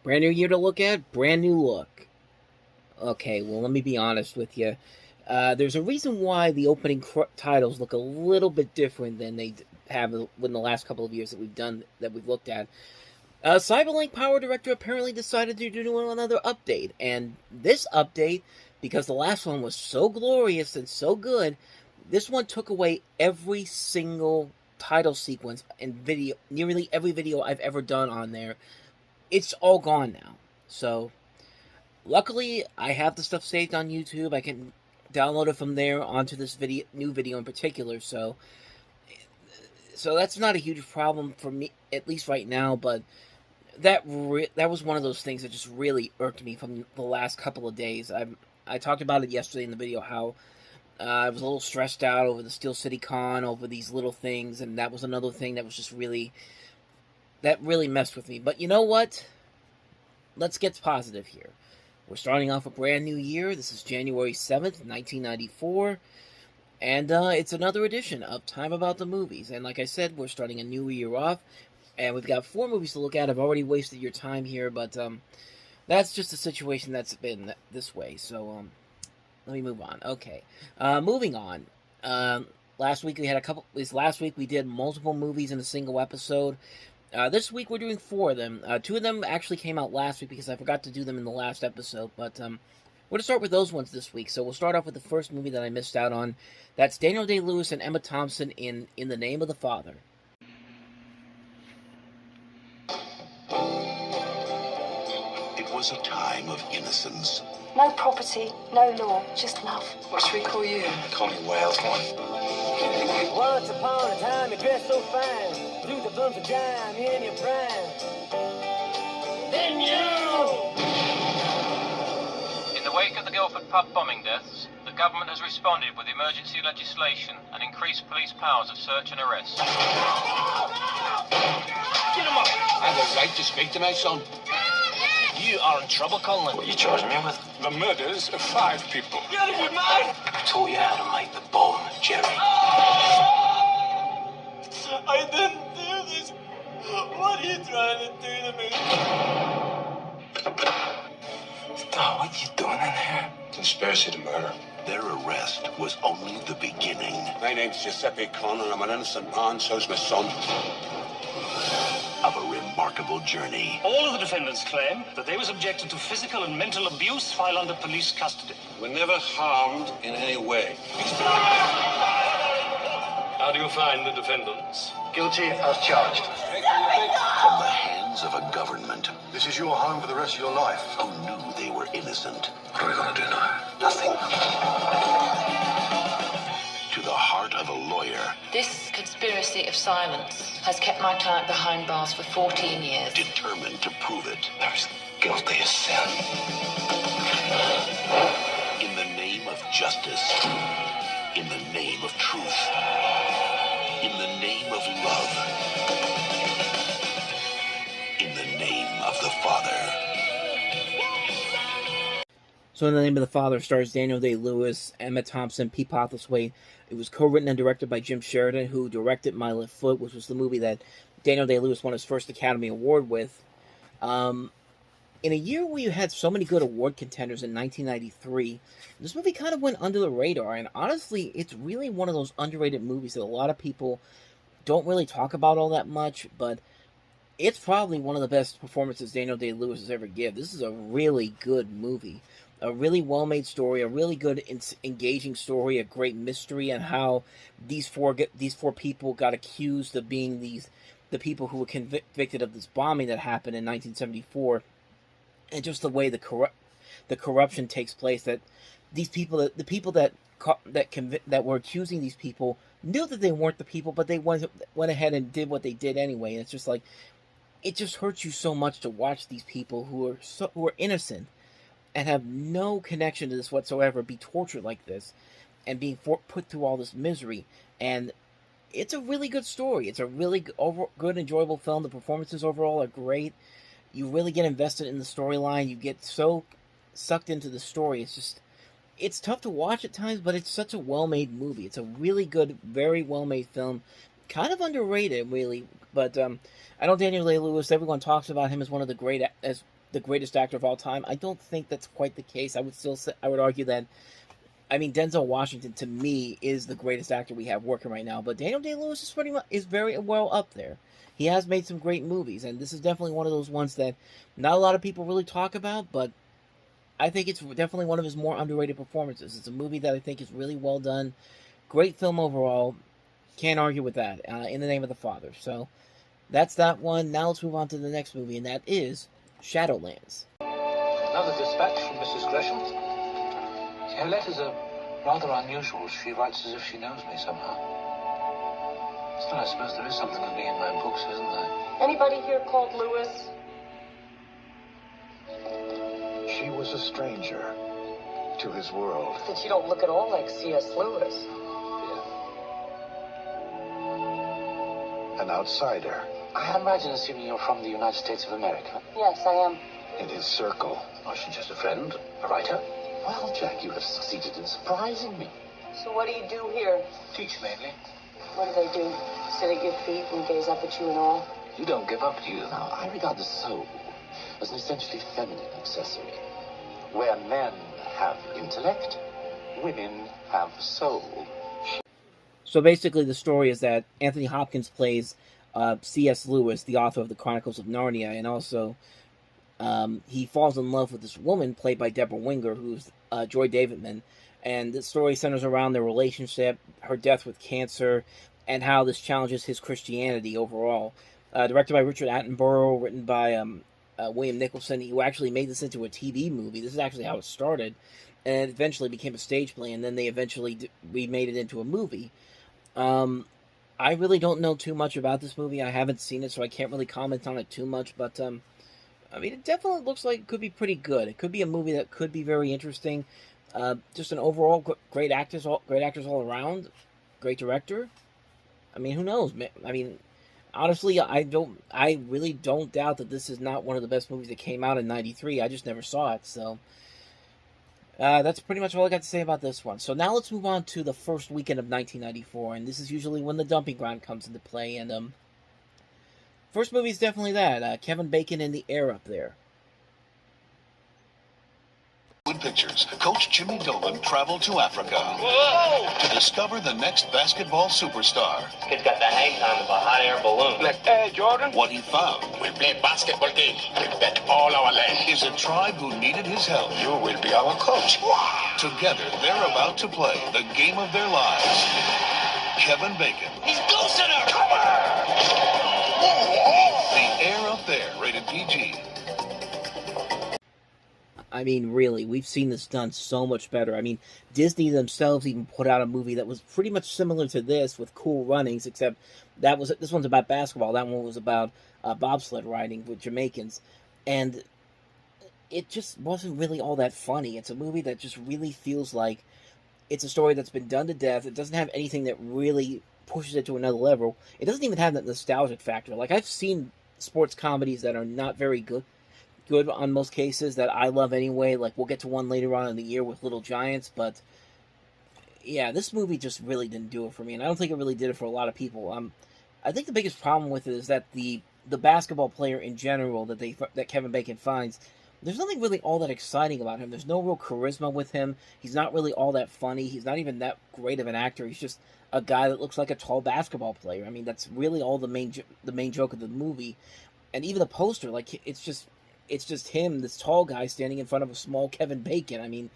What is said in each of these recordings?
Brand new year to look at, brand new look. Okay, well, let me be honest with you. There's a reason why the opening titles look a little bit different than they have in the last couple of years that we've looked at. Cyberlink Power Director apparently decided to do another update, and this update, because the last one was so glorious and so good, this one took away every single title sequence and video, nearly every video I've ever done on there. It's all gone now. So, luckily, I have the stuff saved on YouTube. I can download it from there onto this new video in particular. So that's not a huge problem for me, at least right now. But that was one of those things that just really irked me from the last couple of days. I talked about it yesterday in the video how I was a little stressed out over the Steel City Con, over these little things, and that was another thing that was just really messed with me. But you know what? Let's get positive here. We're starting off a brand new year. This is January 7th, 1994. And it's another edition of Time About the Movies. And like I said, we're starting a new year off. And we've got 4 movies to look at. I've already wasted your time here, but that's just a situation that's been this way. So let me move on. Okay. Moving on. Last week we did multiple movies in a single episode. This week we're doing 4 of them. 2 of them actually came out last week because I forgot to do them in the last episode. But we're going to start with those ones this week. So we'll start off with the first movie that I missed out on. That's Daniel Day-Lewis and Emma Thompson in the Name of the Father. It was a time of innocence. No property, no law, just love. What should we call you? Call me Wales one. Once upon a time, you dressed so fine. Through the bumps of dime in your prime. Then you! In the wake of the Guildford pub bombing deaths, the government has responded with emergency legislation and increased police powers of search and arrest. Get him up! I have a right to speak to my son. You are in trouble, Conlon. What are you charging me with? The murders of 5 people. You're out of your mind! I taught you how to make the bomb, Jerry. I didn't do this. What are you trying to do to me? Oh, what are you doing in here? Conspiracy to murder. Their arrest was only the beginning. My name's Giuseppe Connor. I'm an innocent man. So's my son. Of a remarkable journey. All of the defendants claim that they were subjected to physical and mental abuse while under police custody. We're never harmed in any way. How do you find the defendants? Guilty as charged. From the hands of a government This is your home for the rest of your life. who knew they were innocent. What are we going to do now? Nothing. To the heart of a lawyer This conspiracy of silence has kept my client behind bars for 14 years. determined to prove it. They're as guilty as sin. In the name of justice. In the name of truth. In the name of love. In the name of the Father. So, In the Name of the Father stars Daniel Day-Lewis, Emma Thompson, Pete Postlethwaite. It was co-written and directed by Jim Sheridan, who directed My Left Foot, which was the movie that Daniel Day-Lewis won his first Academy Award with. In a year where you had so many good award contenders in 1993, this movie kind of went under the radar, and honestly, it's really one of those underrated movies that a lot of people don't really talk about all that much, but it's probably one of the best performances Daniel Day-Lewis has ever given. This is a really good movie. A really well-made story, a really good, engaging story, a great mystery on how these four people got accused of being the people who were convicted of this bombing that happened in 1974, and just the way the corruption takes place. That these people, the people that were accusing these people, knew that they weren't the people, but they went ahead and did what they did anyway. And it's just like, it just hurts you so much to watch these people who are innocent and have no connection to this whatsoever be tortured like this and being put through all this misery. And it's a really good story. It's a really good, enjoyable film. The performances overall are great. You really get invested in the storyline. You get so sucked into the story. It's tough to watch at times, but it's such a well-made movie. It's a really good, very well-made film. Kind of underrated, really. But I know Daniel Day-Lewis, everyone talks about him as one of the great, as the greatest actor of all time. I don't think that's quite the case. I would still say, I would argue that, I mean, Denzel Washington to me is the greatest actor we have working right now, but Daniel Day-Lewis is very well up there. He has made some great movies, and this is definitely one of those ones that not a lot of people really talk about, but I think it's definitely one of his more underrated performances. It's a movie that I think is really well done. Great film overall. Can't argue with that. In the Name of the Father. So that's that one. Now let's move on to the next movie, and that is Shadowlands. Another dispatch from Mrs. Gresham. Her letters are rather unusual. She writes as if she knows me somehow. Still, I suppose there is something of me in my books, isn't there? Anybody here called Lewis? She was a stranger to his world. That you don't look at all like C.S. Lewis. An outsider. I imagine assuming you're from the United States of America. Yes, I am. In his circle. Or is she just a friend? A writer? Well, Jack, you have succeeded in surprising me. So what do you do here? Teach mainly. What do they do? Sit at your feet and gaze up at you and all? You don't give up, do you? Now, I regard the soul as an essentially feminine accessory. Where men have intellect, women have soul. So basically the story is that Anthony Hopkins plays C.S. Lewis, the author of the Chronicles of Narnia, and also he falls in love with this woman played by Deborah Winger, who's Joy Davidman, and the story centers around their relationship, her death with cancer, and how this challenges his Christianity overall. Directed by Richard Attenborough, written by William Nicholson, who actually made this into a TV movie. This is actually how it started, and it eventually became a stage play, and then they eventually remade it into a movie. I really don't know too much about this movie. I haven't seen it, so I can't really comment on it too much, but I mean, it definitely looks like it could be pretty good. It could be a movie that could be very interesting. Just an overall great actors all around, great director. I mean, who knows? I mean, honestly, I really don't doubt that this is not one of the best movies that came out in '93. I just never saw it, so that's pretty much all I got to say about this one. So now let's move on to the first weekend of 1994, and this is usually when the dumping ground comes into play. And first movie is definitely that Kevin Bacon in the air up there. Pictures, Coach Jimmy Dolan traveled to Africa to discover the next basketball superstar. Kid's got the hang time of a hot air balloon. Like, hey, Jordan. What he found We play basketball game. We bet all our land. is a tribe who needed his help. You will be our coach. Together, they're about to play the game of their lives. Kevin Bacon. He's ghosting her! The Air Up There, rated PG. I mean, really, we've seen this done so much better. I mean, Disney themselves even put out a movie that was pretty much similar to this with Cool Runnings, except this one's about basketball. That one was about bobsled riding with Jamaicans, and it just wasn't really all that funny. It's a movie that just really feels like it's a story that's been done to death. It doesn't have anything that really pushes it to another level. It doesn't even have that nostalgic factor. Like, I've seen sports comedies that are not very good on most cases that I love anyway. Like, we'll get to one later on in the year with Little Giants, but yeah, this movie just really didn't do it for me, and I don't think it really did it for a lot of people. I think the biggest problem with it is that the basketball player in general that Kevin Bacon finds, there's nothing really all that exciting about him. There's no real charisma with him. He's not really all that funny. He's not even that great of an actor. He's just a guy that looks like a tall basketball player. I mean, that's really all the main joke of the movie, and even the poster, like, it's just him, this tall guy, standing in front of a small Kevin Bacon. I mean,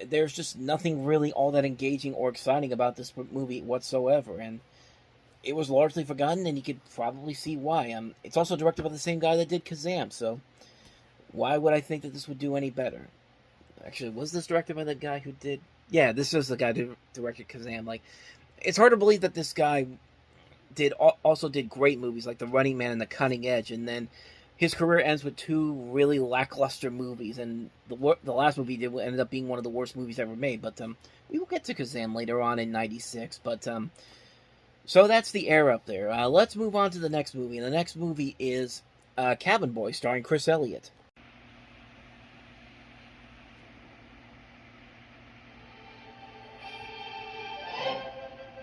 there's just nothing really all that engaging or exciting about this movie whatsoever, and it was largely forgotten, and you could probably see why. It's also directed by the same guy that did Kazam, so why would I think that this would do any better? Actually, was this directed by the guy who did... Yeah, this is the guy who directed Kazam. Like, it's hard to believe that this guy also did great movies like The Running Man and The Cutting Edge, and then his career ends with two really lackluster movies, and the last movie he did ended up being one of the worst movies ever made. But we will get to Kazam later on in '96. But so that's The Air Up There. Let's move on to the next movie, and the next movie is Cabin Boy, starring Chris Elliott.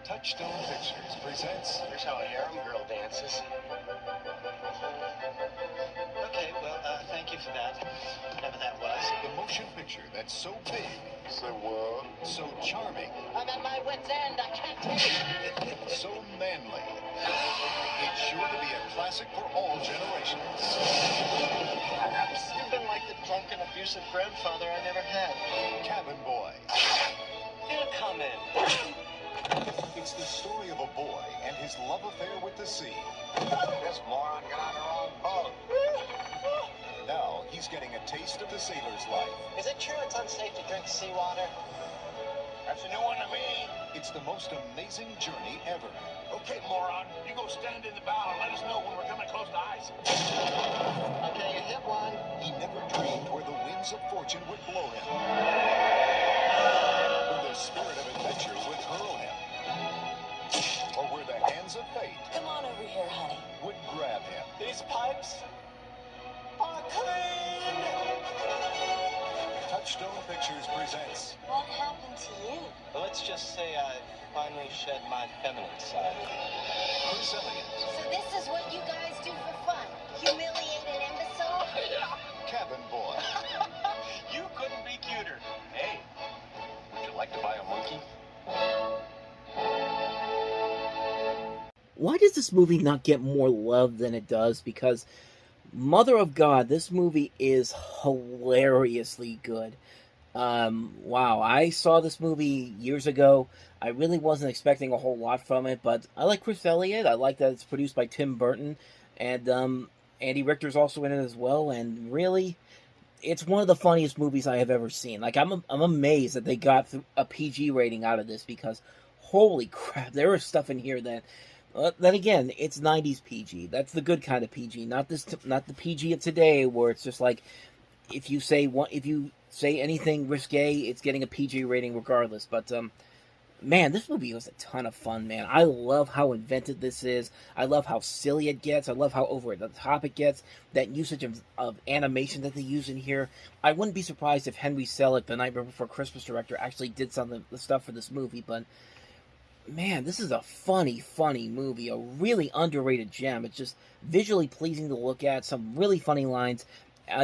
Touchstone Pictures presents. Here's how a harem girl dances. Okay, well, thank you for that. adventure that's so big. Say what? So charming. I'm at my wit's end. I can't take it. So manly. It's sure to be a classic for all generations. Perhaps you've been like the drunken, abusive grandfather I never had. Cabin Boy. He'll come in. It's the story of a boy and his love affair with the sea. This moron got on the wrong boat. Now he's getting a taste of the sailor's life. Is it true it's unsafe to drink seawater? That's a new one to me. It's the most amazing journey ever. Okay, moron, you go stand in the bow and let us know when we're coming close to ice. Okay, you hit one. He never dreamed where the winds of fortune would blow him. Where the spirit of adventure would hurl him. Or where the hands of fate Come on over here, honey. would grab him. These pipes are clean. Touchstone Pictures presents What happened to you? Well, let's just say I finally shed my feminine side. Chris Elliott, So this is what you guys do for fun? Humiliate an imbecile? Cabin Boy, You couldn't be cuter. Hey, would you like to buy a monkey? Why does this movie not get more love than it does? Because, Mother of God, this movie is hilariously good. Wow, I saw this movie years ago. I really wasn't expecting a whole lot from it, but I like Chris Elliott. I like that it's produced by Tim Burton, and Andy Richter's also in it as well. And really, it's one of the funniest movies I have ever seen. Like, I'm amazed that they got a PG rating out of this, because holy crap, there is stuff in here that. Then again, it's 90s PG. That's the good kind of PG, not the PG of today, where it's just like if you say anything risque, it's getting a PG rating regardless. But man, this movie was a ton of fun, man. I love how inventive this is. I love how silly it gets. I love how over the top it gets. That usage of animation that they use in here. I wouldn't be surprised if Henry Selick, the Nightmare Before Christmas director, actually did some of the stuff for this movie, but. Man, this is a funny movie, a really underrated gem. It's just visually pleasing to look at, some really funny lines.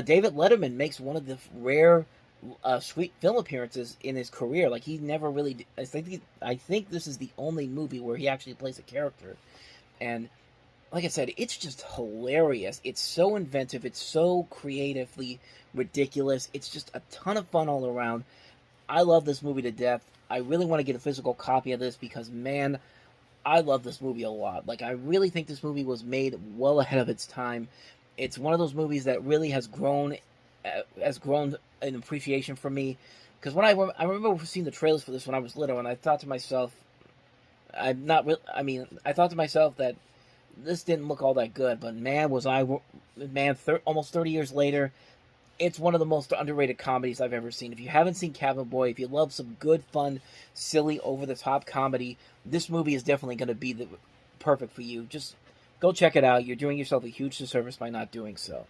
David Letterman makes one of the rare sweet film appearances in his career. Like, he never really... I think this is the only movie where he actually plays a character. And, like I said, it's just hilarious. It's so inventive. It's so creatively ridiculous. It's just a ton of fun all around. I love this movie to death. I really want to get a physical copy of this because, man, I love this movie a lot. Like, I really think this movie was made well ahead of its time. It's one of those movies that really has grown in appreciation for me. Because when I remember seeing the trailers for this when I was little, and I thought to myself, I thought to myself that this didn't look all that good. But man, almost 30 years later. It's one of the most underrated comedies I've ever seen. If you haven't seen Cabin Boy, if you love some good, fun, silly, over-the-top comedy, this movie is definitely going to be the perfect for you. Just go check it out. You're doing yourself a huge disservice by not doing so.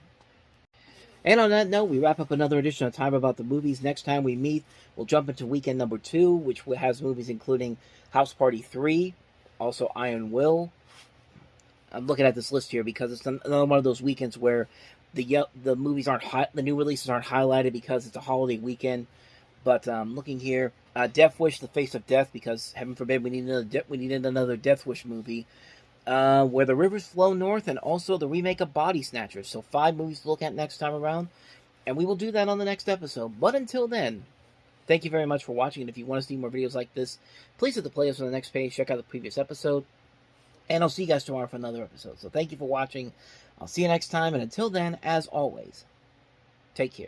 And on that note, we wrap up another edition of Time About the Movies. Next time we meet, we'll jump into weekend number 2, which has movies including House Party 3, also Iron Will. I'm looking at this list here because it's another one of those weekends where the movies the new releases aren't highlighted because it's a holiday weekend. But looking here, Death Wish: The Face of Death, because heaven forbid we needed another Death Wish movie. Where the Rivers Flow North, and also the remake of Body Snatchers. So 5 movies to look at next time around, and we will do that on the next episode. But until then, thank you very much for watching, and if you want to see more videos like this, please hit the playlist on the next page, check out the previous episode, and I'll see you guys tomorrow for another episode. So thank you for watching. I'll see you next time, and until then, as always, take care.